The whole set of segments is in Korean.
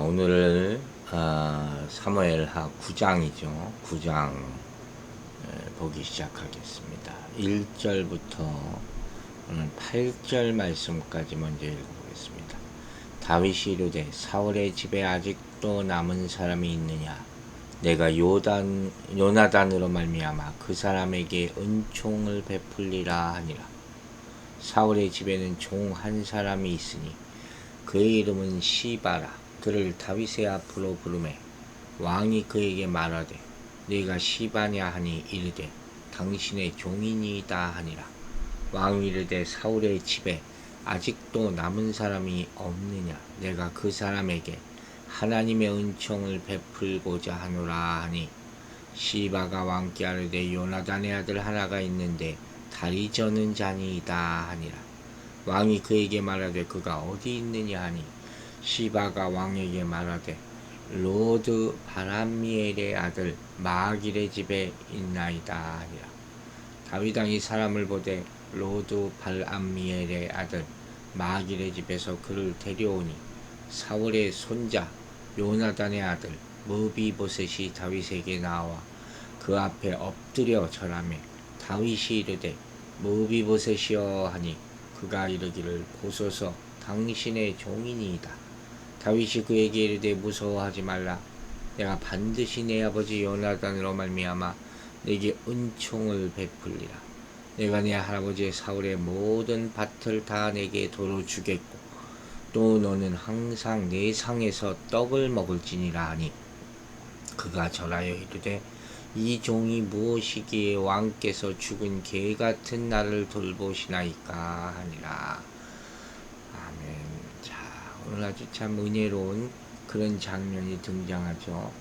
오늘 사무엘하 9장이죠. 9장 보기 시작하겠습니다. 1절부터 오늘 8절 말씀까지 먼저 읽어보겠습니다. 다윗이 이르되 사울의 집에 아직도 남은 사람이 있느냐? 내가 요나단으로 말미암아 그 사람에게 은총을 베풀리라 하니라. 사울의 집에는 종 한 사람이 있으니 그의 이름은 시바라. 그를 다윗의 앞으로 부르매 왕이 그에게 말하되 네가 시바냐 하니 이르되 당신의 종이니이다 하니라. 왕이 이르되 사울의 집에 아직도 남은 사람이 없느냐? 내가 그 사람에게 하나님의 은총을 베풀고자 하노라 하니 시바가 왕께 아뢰되 요나단의 아들 하나가 있는데 다리 저는 자니이다 하니라. 왕이 그에게 말하되 그가 어디 있느냐 하니 시바가 왕에게 말하되 로드 바람미엘의 아들 마길의 집에 있나이다 하니라. 다윗 왕이 사람을 보되 로드 바람미엘의 아들 마길의 집에서 그를 데려오니 사울의 손자 요나단의 아들 무비보셋이 다윗에게 나와 그 앞에 엎드려 절하며 다윗이 이르되 무비보셋이여 하니 그가 이르기를 보소서 당신의 종이니이다. 다윗이 그에게 이르되 무서워하지 말라. 내가 반드시 내 아버지 요나단으로 말미암아 내게 은총을 베풀리라. 내가 내 할아버지 사울의 모든 밭을 다 내게 도로 주겠고 또 너는 항상 내 상에서 떡을 먹을지니라 하니 그가 절하여 이르되 이 종이 무엇이기에 왕께서 죽은 개 같은 나를 돌보시나이까 하니라. 아멘. 자, 오늘 아주 참 은혜로운 그런 장면이 등장하죠.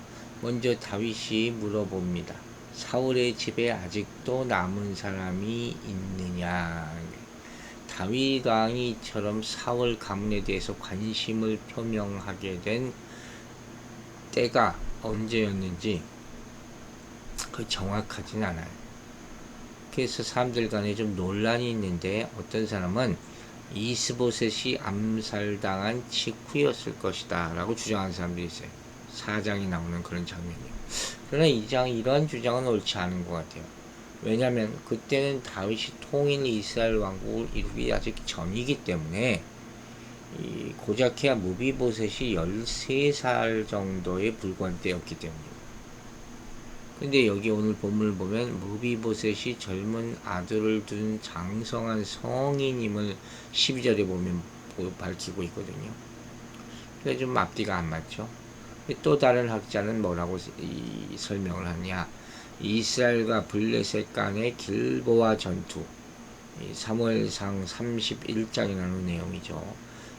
먼저 다윗이 물어봅니다. 사울의 집에 아직도 남은 사람이 있느냐? 다윗 왕이처럼 사울 가문에 대해서 관심을 표명하게 된 때가 언제였는지 정확하진 않아요. 그래서 사람들 간에 좀 논란이 있는데 어떤 사람은 이스보셋이 암살당한 직후였을 것이다 라고 주장하는 사람들이 있어요. 4장이 나오는 그런 장면이에요. 그러나 이러한 주장은 옳지 않은 것 같아요. 왜냐하면 그때는 다윗이 통일 이스라엘 왕국을 이루기 아직 전이기 때문에 고작해야 무비보셋이 13살 정도에 불과한 때였기 때문입니다. 근데 여기 오늘 본문을 보면 무비보셋이 젊은 아들을 둔 장성한 성인임을 12절에 보면 밝히고 있거든요. 그래서 좀 앞뒤가 안 맞죠. 또 다른 학자는 뭐라고 설명을 하냐. 이스라엘과 블레셋 간의 길보아 전투, 사무엘상 31장에 나오는 내용이죠.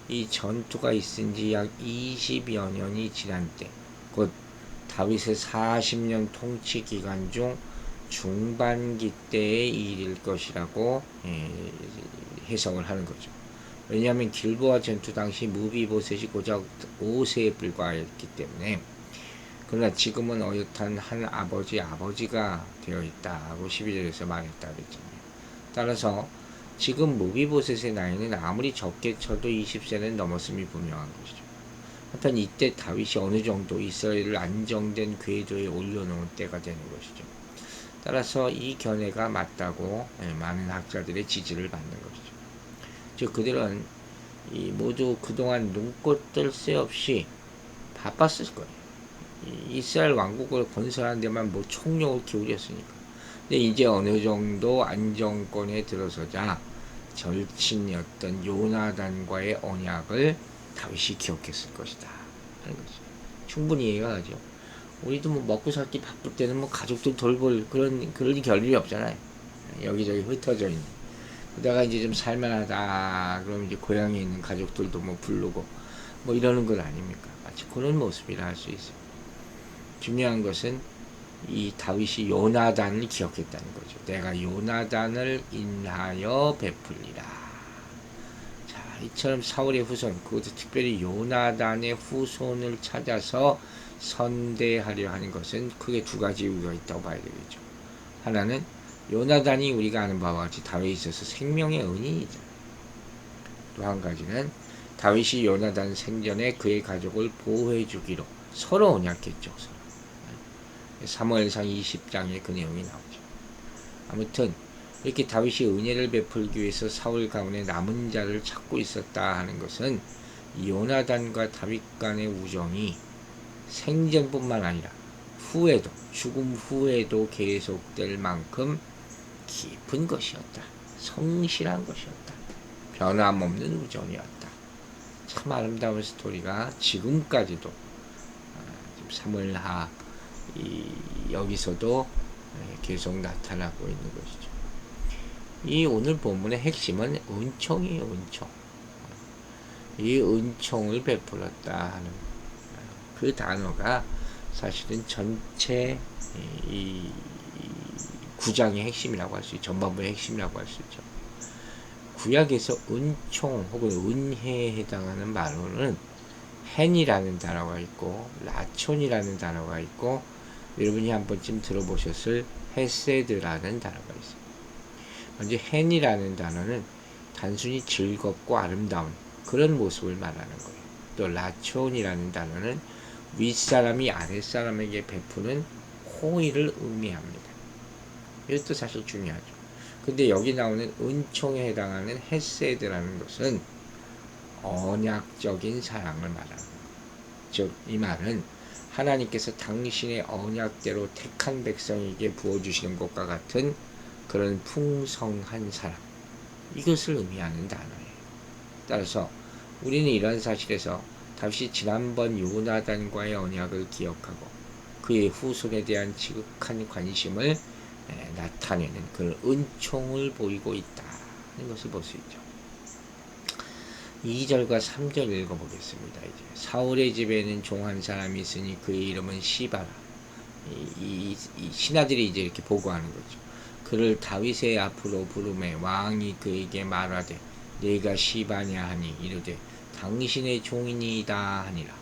이 전투가 있은 지 약 20여 년이 지난 때, 곧 다윗의 40년 통치 기간 중 중반기 때의 일일 것이라고 해석을 하는 거죠. 왜냐하면 길보아 전투 당시 무비보셋이 고작 5세에 불과했기 때문에. 그러나 지금은 어엿한 한 아버지가 되어 있다고 12절에서 말했다 그랬잖아요. 따라서 지금 무비보셋의 나이는 아무리 적게 쳐도 20세는 넘었음이 분명한 것이죠. 하여튼 이때 다윗이 어느 정도 이스라엘을 안정된 궤도에 올려놓은 때가 되는 것이죠. 따라서 이 견해가 맞다고 많은 학자들의 지지를 받는 것이죠. 즉 그들은 모두 그동안 눈꽃 뜰 새 없이 바빴을 거예요. 이스라엘 왕국을 건설하는 데만 총력을 기울였으니까. 근데 이제 어느 정도 안정권에 들어서자 절친이었던 요나단과의 언약을 다윗이 기억했을 것이다 하는 거죠. 충분히 이해가 가죠. 우리도 먹고 살기 바쁠 때는 가족들 돌볼 그런 겨를이 없잖아요. 여기저기 흩어져 있는. 그러다가 이제 좀 살만하다 그러면 이제 고향에 있는 가족들도 부르고 이러는 것 아닙니까? 마치 그런 모습이라 할 수 있어요. 중요한 것은 이 다윗이 요나단을 기억했다는 거죠. 내가 요나단을 인하여 베풀리라. 자, 이처럼 사울의 후손, 그것도 특별히 요나단의 후손을 찾아서 선대하려 하는 것은 크게 두 가지 이유가 있다고 봐야 되겠죠. 하나는 요나단이 우리가 아는 바와 같이 다윗에 있어서 생명의 은인이죠. 또 한 가지는 다윗이 요나단 생전에 그의 가족을 보호해 주기로 서로 언약했죠. 서로. 사무엘상 20장에 그 내용이 나오죠. 아무튼 이렇게 다윗이 은혜를 베풀기 위해서 사울 가문의 남은 자를 찾고 있었다 하는 것은 요나단과 다윗 간의 우정이 생전뿐만 아니라 후에도, 죽음 후에도 계속될 만큼 깊은 것이었다. 성실한 것이었다. 변함없는 우정이었다. 참 아름다운 스토리가 지금까지도 사무엘하 여기서도 계속 나타나고 있는 것이죠. 이 오늘 본문의 핵심은 은총이에요. 은총. 이 은총을 베풀었다 하는 그 단어가 사실은 전체 이 구장의 핵심이라고 할 수 있죠. 전반부의 핵심이라고 할 수 있죠. 구약에서 은총 혹은 은혜에 해당하는 말로는 헨이라는 단어가 있고 라촌이라는 단어가 있고 여러분이 한 번쯤 들어보셨을 헤세드라는 단어가 있어요. 먼저 헨이라는 단어는 단순히 즐겁고 아름다운 그런 모습을 말하는 거예요. 또 라촌이라는 단어는 윗사람이 아랫사람에게 베푸는 호의를 의미합니다. 이것도 사실 중요하죠. 근데 여기 나오는 은총에 해당하는 헤세드라는 것은 언약적인 사랑을 말하는 거예요. 즉, 이 말은 하나님께서 당신의 언약대로 택한 백성에게 부어주시는 것과 같은 그런 풍성한 사랑, 이것을 의미하는 단어예요. 따라서 우리는 이런 사실에서 다윗이 지난번 요나단과의 언약을 기억하고 그의 후손에 대한 지극한 관심을 나타내는 그런 은총을 보이고 있다는 것을 볼 수 있죠. 2절과 3절 읽어보겠습니다. 이제 사울의 집에는 종 한 사람이 있으니 그의 이름은 시바라. 이 신하들이 이제 이렇게 보고하는 거죠. 그를 다윗의 앞으로 부르매 왕이 그에게 말하되 네가 시바냐 하니 이르되 당신의 종이니이다 하니라.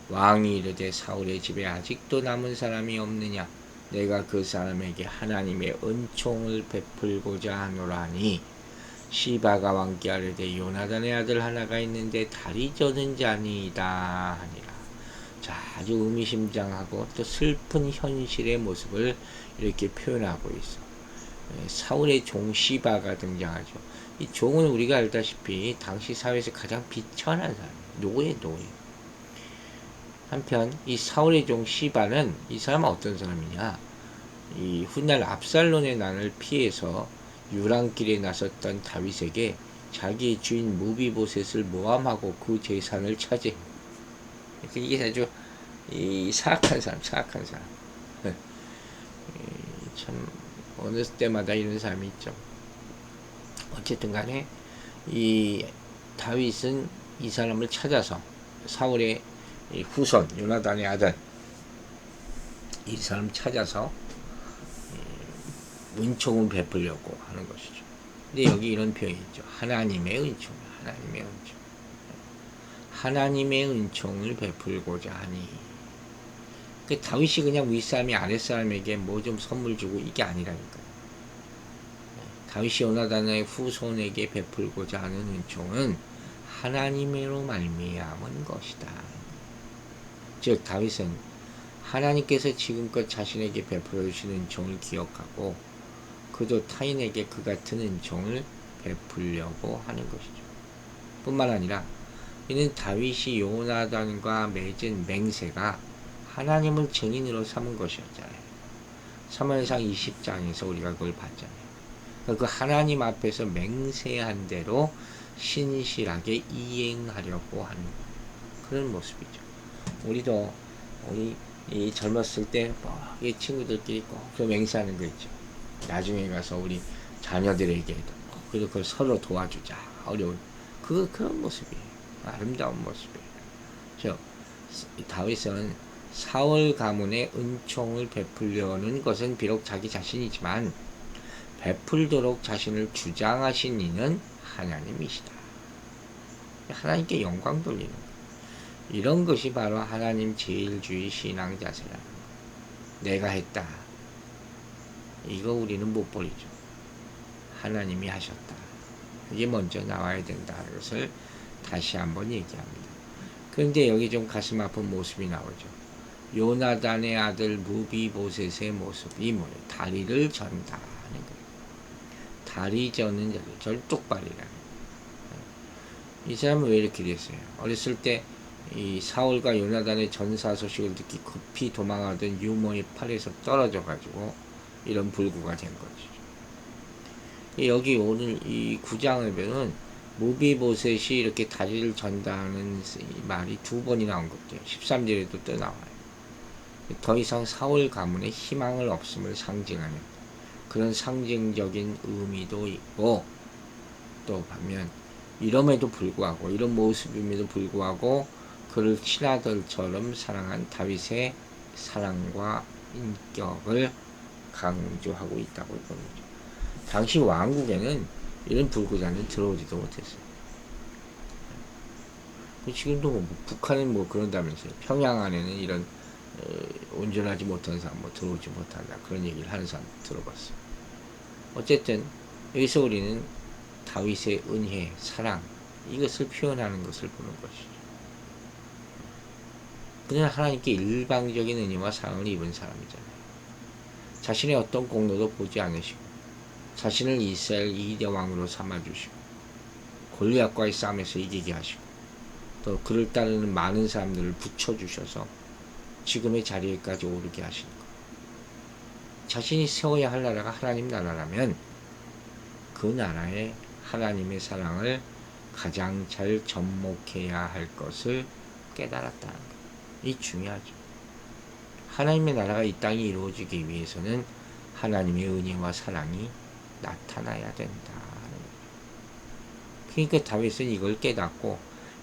왕이 이르되 사울의 집에 아직도 남은 사람이 없느냐? 내가 그 사람에게 하나님의 은총을 베풀고자 하노라 하니 시바가 왕께 아뢰되 요나단의 아들 하나가 있는데 다리 저는 자니이다 하니라. 자, 아주 의미심장하고 또 슬픈 현실의 모습을 이렇게 표현하고 있어. 사울의 종 시바가 등장하죠. 이 종은 우리가 알다시피 당시 사회에서 가장 비천한 사람, 노예. 한편 이 사울의 종 시바는 이 사람은 어떤 사람이냐? 이 훗날 압살론의 난을 피해서 유랑길에 나섰던 다윗에게 자기의 주인 무비보셋을 모함하고 그 재산을 차지해. 이게 아주 사악한 사람. 참 어느 때마다 이런 사람이 있죠. 어쨌든 간에 이 다윗은 이 사람을 찾아서 사울의 후손 요나단의 아들 이 사람 찾아서 은총을 베풀려고 하는 것이죠. 근데 여기 이런 표현이 있죠. 하나님의 은총. 하나님의 은총을 베풀고자 하니. 그 다윗이 그냥 윗사람이 아랫사람에게 뭐 좀 선물 주고 이게 아니라니까요. 다윗이 요나단의 후손에게 베풀고자 하는 은총은 하나님으로 말미암은 것이다. 즉 다윗은 하나님께서 지금껏 자신에게 베풀어 주신 은총을 기억하고 그도 타인에게 그 같은 은총을 베풀려고 하는 것이죠. 뿐만 아니라 이는 다윗이 요나단과 맺은 맹세가 하나님을 증인으로 삼은 것이었잖아요. 사무엘상 20장에서 우리가 그걸 봤잖아요. 그 하나님 앞에서 맹세한 대로 신실하게 이행하려고 하는 그런 모습이죠. 우리도 우리 젊었을 때 이 친구들끼리 꼭 그 맹세하는 거 있죠. 나중에 가서 우리 자녀들에게도 그리고 그걸 서로 도와주자. 어려운 그런 모습이에요. 아름다운 모습이에요. 즉 다윗은 사울 가문의 은총을 베풀려는 것은 비록 자기 자신이지만 베풀도록 자신을 주장하신 이는 하나님이시다. 하나님께 영광 돌리는 것. 이런 것이 바로 하나님 제일주의 신앙 자세라는 것. 내가 했다. 이거 우리는 못 버리죠. 하나님이 하셨다. 이게 먼저 나와야 된다는 것을 다시 한번 얘기합니다. 그런데 여기 좀 가슴 아픈 모습이 나오죠. 요나단의 아들 무비보셋의 모습이 뭐예요? 다리를 전다 하는 거예요. 다리 저는 절뚝발이라는 거예요. 이 사람은 왜 이렇게 됐어요? 어렸을 때 이 사울과 요나단의 전사 소식을 듣기 급히 도망하던 유모의 팔에서 떨어져 가지고 이런 불구가 된 거죠. 여기 오늘 이 9장을 보면 무비보셋이 이렇게 다리를 전다는 말이 두 번이 나온 것같아요. 13절에도 또 나와요. 더 이상 사울 가문의 희망을 없음을 상징하는 그런 상징적인 의미도 있고, 또 반면 이럼에도 불구하고, 이런 모습임에도 불구하고 그를 친아들처럼 사랑한 다윗의 사랑과 인격을 강조하고 있다고 봅니다. 당시 왕국에는 이런 불구자는 들어오지도 못했어요. 지금도 뭐 북한은 뭐 그런다면서요. 평양 안에는 이런 온전하지 못한 사람 뭐 들어오지 못한다, 그런 얘기를 하는 사람 들어봤어요. 어쨌든 여기서 우리는 다윗의 은혜, 사랑, 이것을 표현하는 것을 보는 것이죠. 그는 하나님께 일방적인 은혜와 사랑을 입은 사람이잖아요. 자신의 어떤 공로도 보지 않으시고 자신을 이스라엘 2대 왕으로 삼아주시고 골리앗과의 싸움에서 이기게 하시고 또 그를 따르는 많은 사람들을 붙여주셔서 지금의 자리에까지 오르게 하신 것. 자신이 세워야 할 나라가 하나님 나라라면 그 나라에 하나님의 사랑을 가장 잘 접목해야 할 것을 깨달았다는 것. 이 중요하죠. 하나님의 나라가 이 땅에 이루어지기 위해서는 하나님의 은혜와 사랑이 나타나야 된다. 그러니까 다윗은 이걸 깨닫고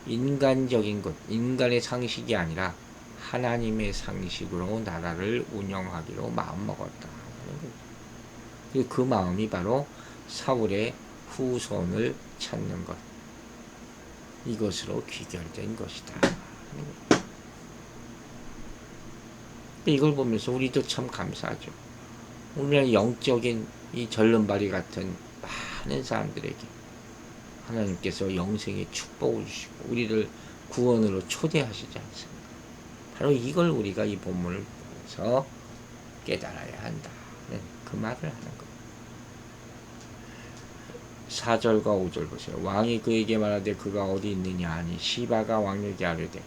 인간적인 것, 인간의 상식이 아니라 하나님의 상식으로 나라를 운영하기로 마음먹었다. 그리고 그 마음이 바로 사울의 후손을 찾는 것, 이것으로 귀결된 것이다. 이걸 보면서 우리도 참 감사하죠. 우리는 영적인 이 절름발이 같은 많은 사람들에게 하나님께서 영생의 축복을 주시고 우리를 구원으로 초대하시지 않습니까? 바로 이걸 우리가 이 본문을 보면서 깨달아야 한다. 그 말을 하는 겁니다. 4절과 5절 보세요. 왕이 그에게 말하되 그가 어디 있느냐 하니 시바가 왕에게 아뢰되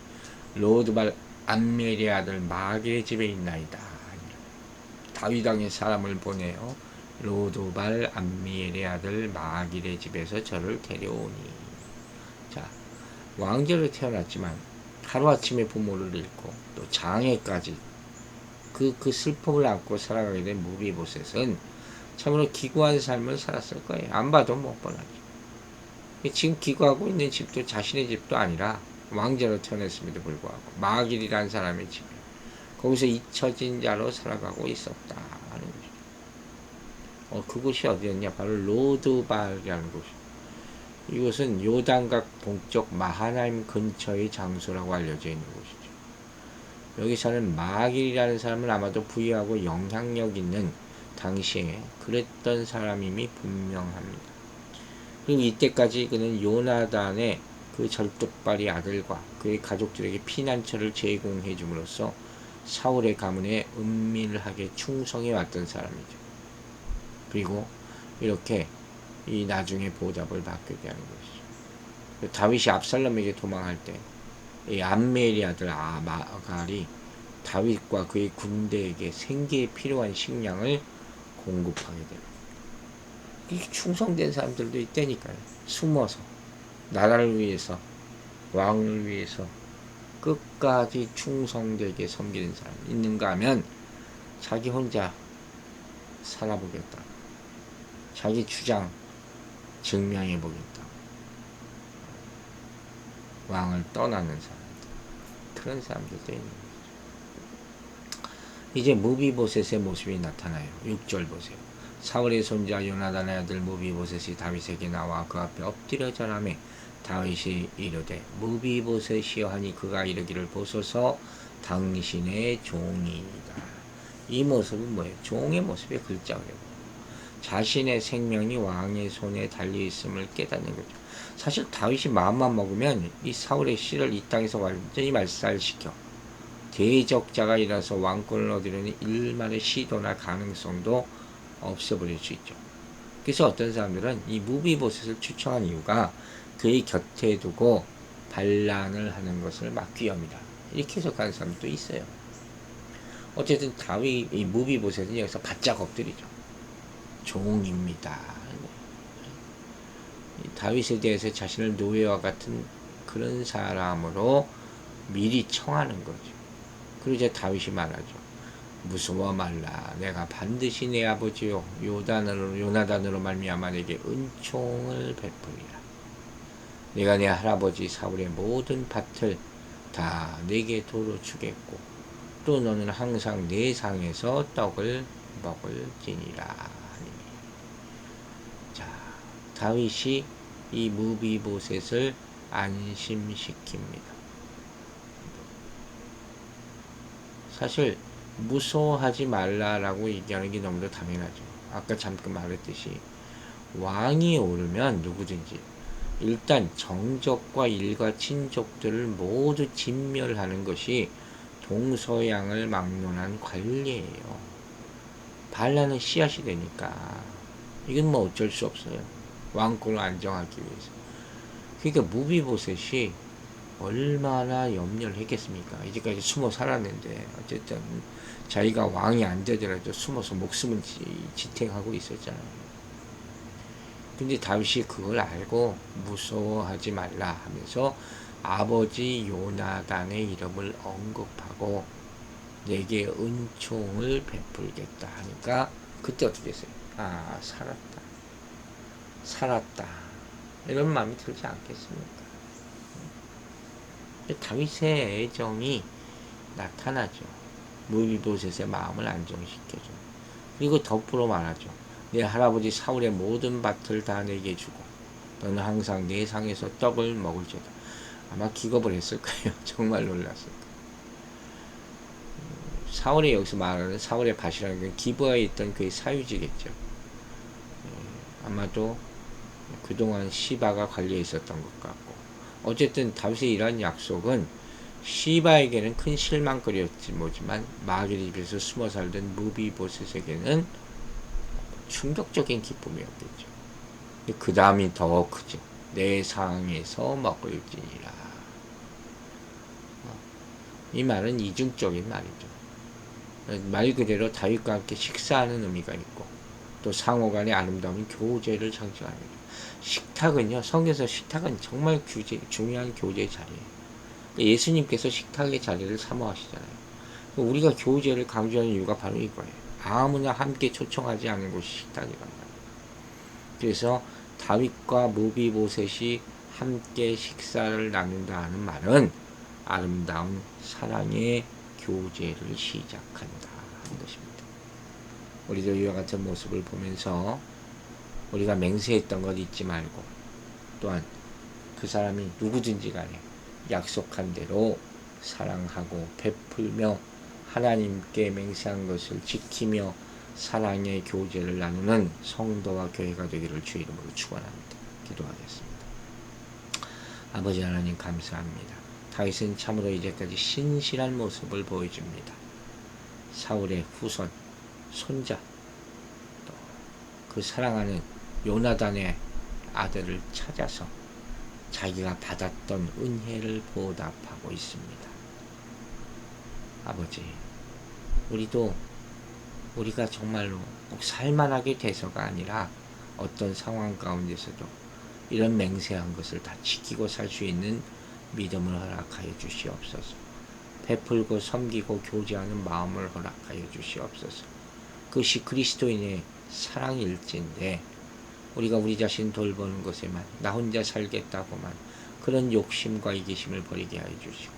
로드발 암멜의 아들 마길의 집에 있나이다. 다윗 왕의 사람을 보내어 로드발 암멜의 아들 마길의 집에서 저를 데려오니. 자, 왕자로 태어났지만 하루아침에 부모를 잃고 또 장애까지 그 슬픔을 안고 살아가게 된 무비보셋은 참으로 기구한 삶을 살았을 거예요. 안 봐도 못 뻔하죠. 지금 기구하고 있는 집도 자신의 집도 아니라 왕자로 태어났음에도 불구하고 마길이라는 사람의 집에 거기서 잊혀진 자로 살아가고 있었다 하는 거죠. 그곳이 어디였냐? 바로 로드발이라는 곳. 이곳은 요단강 동쪽 마하나임 근처의 장소라고 알려져 있는 곳이죠. 여기서는 마길이라는 사람은 아마도 부유하고 영향력 있는 당시에 그랬던 사람임이 분명합니다. 그리고 이때까지 그는 요나단의 그 절뚝발이 아들과 그의 가족들에게 피난처를 제공해 줌으로써 사울의 가문에 은밀하게 충성해 왔던 사람이죠. 그리고 이렇게 이 나중에 보답을 받게 되는 것이죠. 다윗이 압살롬에게 도망할 때 이 암멜의 아들 마갈이 다윗과 그의 군대에게 생계에 필요한 식량을 공급하게 됩니다. 이게 충성된 사람들도 있다니까요. 숨어서 나라를 위해서, 왕을 위해서 끝까지 충성되게 섬기는 사람 있는가 하면 자기 혼자 살아보겠다, 자기 주장 증명해보겠다, 왕을 떠나는 사람들, 그런 사람들도 있는 거죠. 이제 무비보셋의 모습이 나타나요. 6절 보세요. 사울의 손자 요나단의 아들 무비보셋이 다윗에게 나와 그 앞에 엎드려 절하매 다윗이 이르되 무비보셋이여 하니 그가 이르기를 보소서 당신의 종이다. 이 모습은 뭐예요? 종의 모습의 글자예요. 자신의 생명이 왕의 손에 달려 있음을 깨닫는 거죠. 사실 다윗이 마음만 먹으면 이 사울의 씨를 이 땅에서 완전히 말살시켜 대적자가 일어나서 왕권을 얻으려는 일말의 시도나 가능성도 없애버릴 수 있죠. 그래서 어떤 사람들은 이 무비보셋을 추천한 이유가 그의 곁에 두고 반란을 하는 것을 막기 위함이다. 이렇게 해석하는 사람도 있어요. 어쨌든 다윗 이 무비보셋은 여기서 바짝 엎드리죠. 종입니다. 다윗에 대해서 자신을 노예와 같은 그런 사람으로 미리 청하는 거죠. 그리고 이제 다윗이 말하죠. 무서워 말라. 내가 반드시 내 아버지 요나단으로 말미암아 내게 은총을 베풀리라. 내가 내 할아버지 사울의 모든 밭을 다 내게 도로 주겠고 또 너는 항상 내 상에서 떡을 먹을지니라. 자, 다윗이 이 무비보셋을 안심시킵니다. 사실 무서워하지 말라라고 얘기하는 게 너무도 당연하죠. 아까 잠깐 말했듯이 왕이 오르면 누구든지 일단 정적과 일가 친족들을 모두 진멸하는 것이 동서양을 막론한 관례예요. 반란은 씨앗이 되니까 이건 뭐 어쩔 수 없어요. 왕권을 안정하기 위해서. 그러니까 무비보셋이 얼마나 염려를 했겠습니까? 이제까지 숨어 살았는데 어쨌든 자기가 왕이 안 되더라도 숨어서 목숨을 지탱하고 있었잖아요. 근데 다윗이 그걸 알고 무서워하지 말라 하면서 아버지 요나단의 이름을 언급하고 내게 은총을 베풀겠다 하니까 그때 어떻게 했어요? 아, 살았다 이런 마음이 들지 않겠습니까? 다윗의 애정이 나타나죠. 무비보셋의 마음을 안정시켜줘. 그리고 덧불어 말하죠. 내 할아버지 사울의 모든 밭을 다 내게 주고 너는 항상 내 상에서 떡을 먹을지어다. 아마 기겁을 했을 거예요. 정말 놀랐을 거예요. 사울이 여기서 말하는 사울의 밭이라는 건 기브아에 있던 그의 사유지겠죠. 아마도 그동안 시바가 관리해 있었던 것 같고 어쨌든 다윗의 이러한 약속은 시바에게는 큰 실망거리였지 뭐지만 마귀의 집에서 숨어 살던 무비보셋에게는 충격적인 기쁨이었겠죠. 그 다음이 더 크죠. 내 상에서 먹을지니라. 이 말은 이중적인 말이죠. 말 그대로 다윗과 함께 식사하는 의미가 있고 또 상호간의 아름다운 교제를 상징합니다. 식탁은요, 성경에서 식탁은 정말 중요한 교제 자리예요. 예수님께서 식탁의 자리를 사모하시잖아요. 우리가 교제를 강조하는 이유가 바로 이거예요. 아무나 함께 초청하지 않은 곳이 식탁이란 말이에요. 그래서 다윗과 무비보셋이 함께 식사를 나눈다 하는 말은 아름다운 사랑의 교제를 시작한다 하는 것입니다. 우리도 이와 같은 모습을 보면서 우리가 맹세했던 것 잊지 말고 또한 그 사람이 누구든지 간에 약속한 대로 사랑하고 베풀며 하나님께 맹세한 것을 지키며 사랑의 교제를 나누는 성도와 교회가 되기를 주의 이름으로 축원합니다. 기도하겠습니다. 아버지 하나님 감사합니다. 다윗은 참으로 이제까지 신실한 모습을 보여줍니다. 사울의 후손, 손자, 또 그 사랑하는 요나단의 아들을 찾아서 자기가 받았던 은혜를 보답하고 있습니다. 아버지, 우리가 정말로 꼭 살만하게 돼서가 아니라 어떤 상황 가운데서도 이런 맹세한 것을 다 지키고 살 수 있는 믿음을 허락하여 주시옵소서. 베풀고 섬기고 교제하는 마음을 허락하여 주시옵소서. 그것이 그리스도인의 사랑일진데 우리가 우리 자신 돌보는 것에만 나 혼자 살겠다고만 그런 욕심과 이기심을 버리게 하여 주시고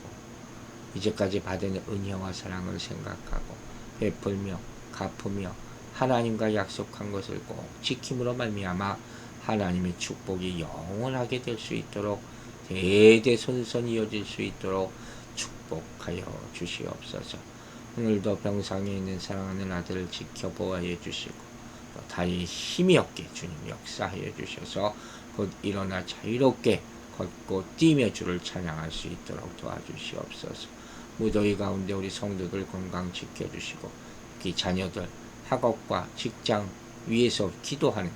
이제까지 받은 은혜와 사랑을 생각하고 베풀며 갚으며 하나님과 약속한 것을 꼭 지킴으로 말미암아 하나님의 축복이 영원하게 될 수 있도록 대대손손 이어질 수 있도록 축복하여 주시옵소서. 오늘도 병상에 있는 사랑하는 아들을 지켜보아해 주시고 다리 힘이 없게 주님 역사하여 주셔서 곧 일어나 자유롭게 걷고 뛰며 주를 찬양할 수 있도록 도와주시옵소서. 무더위 가운데 우리 성도들 건강 지켜주시고, 특히 자녀들 학업과 직장 위에서 기도하는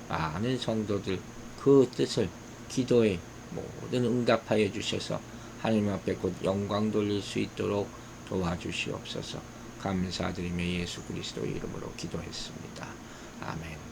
많은 성도들 그 뜻을 기도에 모든 응답하여 주셔서 하나님 앞에 곧 영광 돌릴 수 있도록 도와주시옵소서. 감사드리며 예수 그리스도의 이름으로 기도했습니다. 아멘.